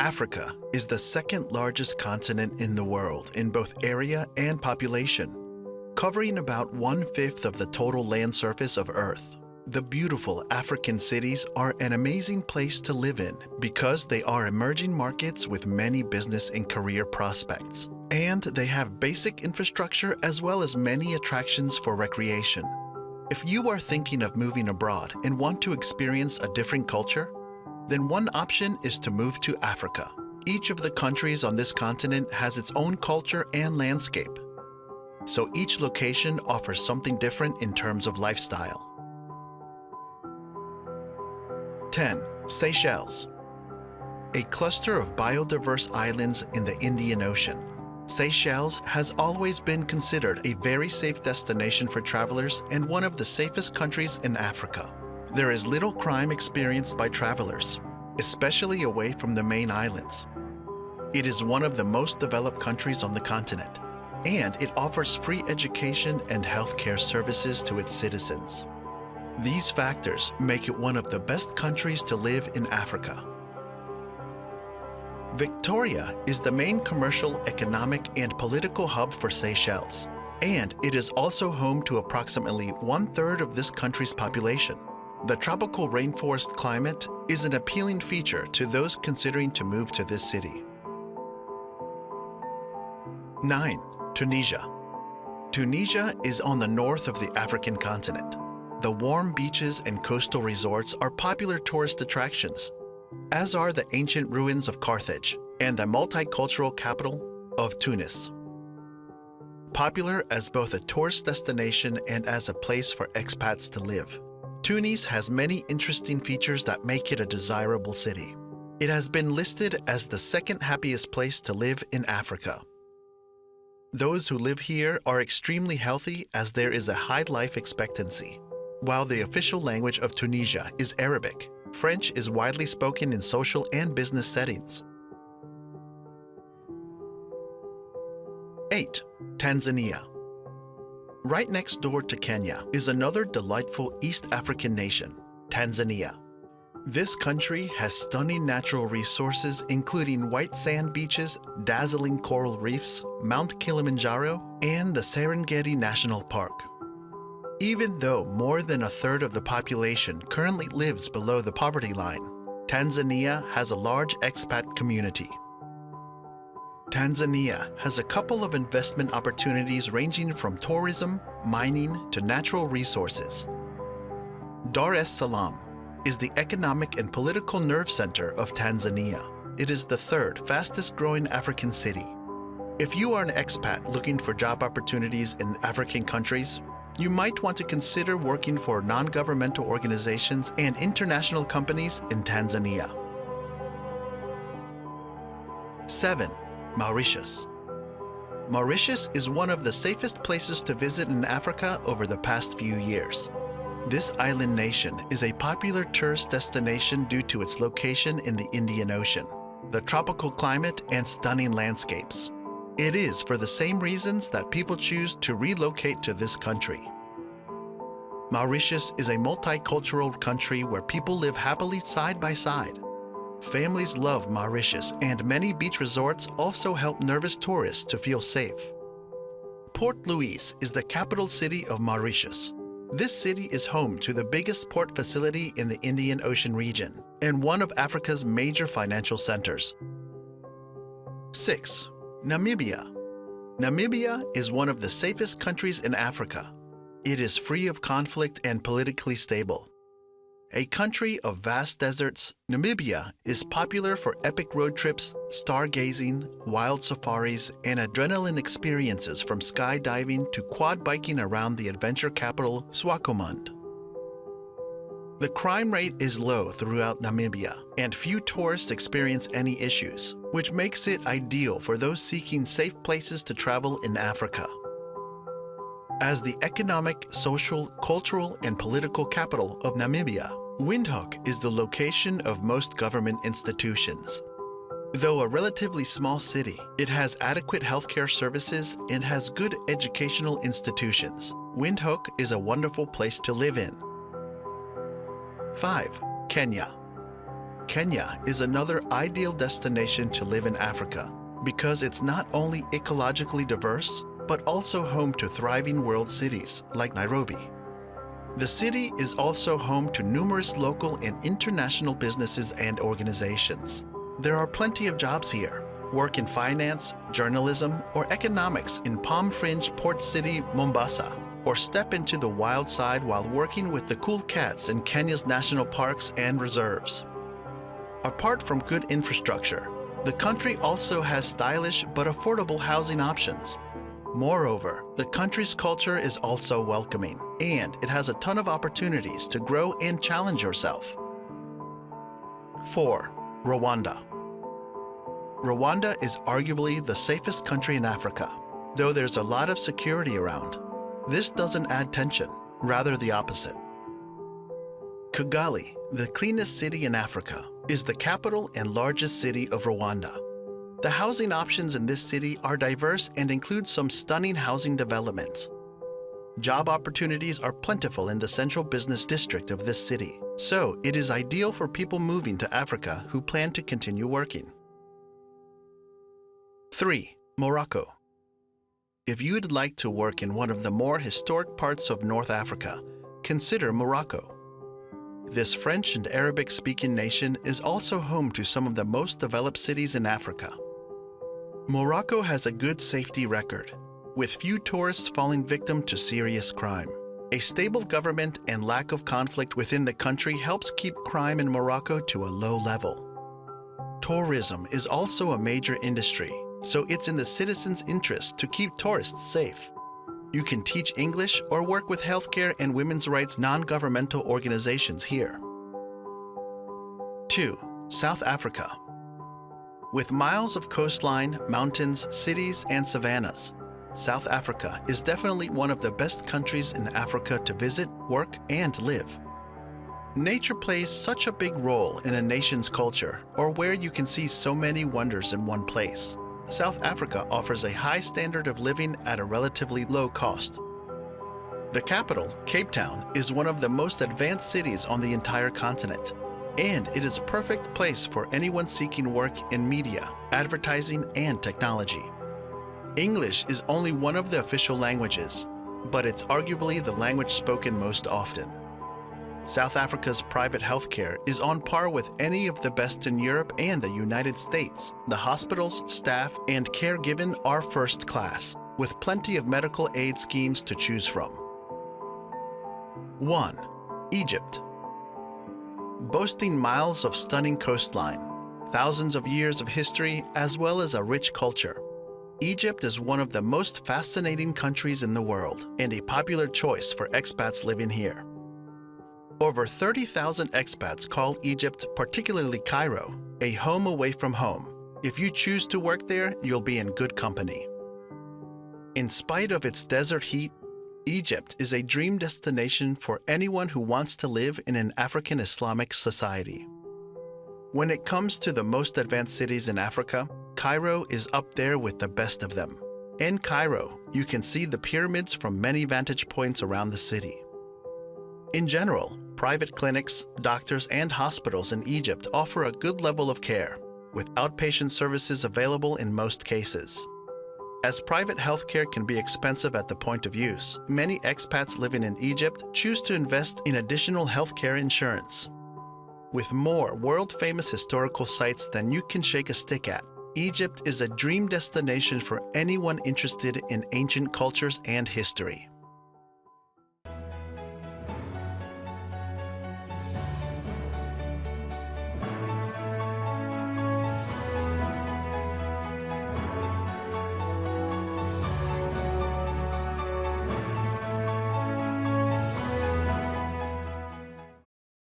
Africa is the second largest continent in the world in both area and population, covering about 1/5 of the total land surface of Earth. The beautiful African cities are an amazing place to live in because they are emerging markets with many business and career prospects. And they have basic infrastructure as well as many attractions for recreation. If you are thinking of moving abroad and want to experience a different culture, then one option is to move to Africa. Each of the countries on this continent has its own culture and landscape, so each location offers something different in terms of lifestyle. 10. Seychelles. A cluster of biodiverse islands in the Indian Ocean. Seychelles has always been considered a very safe destination for travelers and one of the safest countries in Africa. There is little crime experienced by travelers, especially away from the main islands. It is one of the most developed countries on the continent, and it offers free education and healthcare services to its citizens. These factors make it one of the best countries to live in Africa. Victoria is the main commercial, economic, and political hub for Seychelles, and it is also home to approximately 1/3 of this country's population. The tropical rainforest climate is an appealing feature to those considering to move to this city. 9. Tunisia. Tunisia is on the north of the African continent. The warm beaches and coastal resorts are popular tourist attractions, as are the ancient ruins of Carthage and the multicultural capital of Tunis. Popular as both a tourist destination and as a place for expats to live, Tunis has many interesting features that make it a desirable city. It has been listed as the second happiest place to live in Africa. Those who live here are extremely healthy as there is a high life expectancy. While the official language of Tunisia is Arabic, French is widely spoken in social and business settings. 8. Tanzania. Right next door to Kenya is another delightful East African nation, Tanzania. This country has stunning natural resources including white sand beaches, dazzling coral reefs, Mount Kilimanjaro, and the Serengeti National Park. Even though more than 1/3 of the population currently lives below the poverty line, Tanzania has a large expat community. Tanzania has a couple of investment opportunities ranging from tourism, mining, to natural resources. Dar es Salaam is the economic and political nerve center of Tanzania. It is the 3rd fastest growing African city. If you are an expat looking for job opportunities in African countries, you might want to consider working for non-governmental organizations and international companies in Tanzania. 7. Mauritius. Mauritius is one of the safest places to visit in Africa over the past few years. This island nation is a popular tourist destination due to its location in the Indian Ocean, the tropical climate, and stunning landscapes. It is for the same reasons that people choose to relocate to this country. Mauritius is a multicultural country where people live happily side by side. Families love Mauritius, and many beach resorts also help nervous tourists to feel safe. Port Louis is the capital city of Mauritius. This city is home to the biggest port facility in the Indian Ocean region and one of Africa's major financial centers. 6. Namibia. Namibia is one of the safest countries in Africa. It is free of conflict and politically stable. A country of vast deserts, Namibia is popular for epic road trips, stargazing, wild safaris, and adrenaline experiences from skydiving to quad biking around the adventure capital, Swakopmund. The crime rate is low throughout Namibia, and few tourists experience any issues, which makes it ideal for those seeking safe places to travel in Africa. As the economic, social, cultural, and political capital of Namibia, Windhoek is the location of most government institutions. Though a relatively small city, it has adequate healthcare services and has good educational institutions. Windhoek is a wonderful place to live in. 5. Kenya. Kenya is another ideal destination to live in Africa because it's not only ecologically diverse, but also home to thriving world cities like Nairobi. The city is also home to numerous local and international businesses and organizations. There are plenty of jobs here. Work in finance, journalism, or economics in palm-fringed port city Mombasa, or step into the wild side while working with the cool cats in Kenya's national parks and reserves. Apart from good infrastructure, the country also has stylish but affordable housing options. Moreover, the country's culture is also welcoming, and it has a ton of opportunities to grow and challenge yourself. 4. Rwanda. Rwanda is arguably the safest country in Africa, though there's a lot of security around. This doesn't add tension, rather the opposite. Kigali, the cleanest city in Africa, is the capital and largest city of Rwanda. The housing options in this city are diverse and include some stunning housing developments. Job opportunities are plentiful in the central business district of this city, so it is ideal for people moving to Africa who plan to continue working. 3. Morocco. If you'd like to work in one of the more historic parts of North Africa, consider Morocco. This French and Arabic-speaking nation is also home to some of the most developed cities in Africa. Morocco has a good safety record, with few tourists falling victim to serious crime. A stable government and lack of conflict within the country helps keep crime in Morocco to a low level. Tourism is also a major industry, so it's in the citizens' interest to keep tourists safe. You can teach English or work with healthcare and women's rights non-governmental organizations here. 2. South Africa. With miles of coastline, mountains, cities, and savannas, South Africa is definitely one of the best countries in Africa to visit, work, and live. Nature plays such a big role in a nation's culture, or where you can see so many wonders in one place. South Africa offers a high standard of living at a relatively low cost. The capital, Cape Town, is one of the most advanced cities on the entire continent, and it is a perfect place for anyone seeking work in media, advertising, and technology. English is only one of the official languages, but it's arguably the language spoken most often. South Africa's private healthcare is on par with any of the best in Europe and the United States. The hospitals, staff, and care given are first class, with plenty of medical aid schemes to choose from. 1. Egypt. Boasting miles of stunning coastline, thousands of years of history, as well as a rich culture, Egypt is one of the most fascinating countries in the world and a popular choice for expats living here. Over 30,000 expats call Egypt, particularly Cairo, a home away from home. If you choose to work there, you'll be in good company. In spite of its desert heat, Egypt is a dream destination for anyone who wants to live in an African Islamic society. When it comes to the most advanced cities in Africa, Cairo is up there with the best of them. In Cairo, you can see the pyramids from many vantage points around the city. In general, private clinics, doctors, and hospitals in Egypt offer a good level of care, with outpatient services available in most cases. As private healthcare can be expensive at the point of use, many expats living in Egypt choose to invest in additional healthcare insurance. With more world-famous historical sites than you can shake a stick at, Egypt is a dream destination for anyone interested in ancient cultures and history.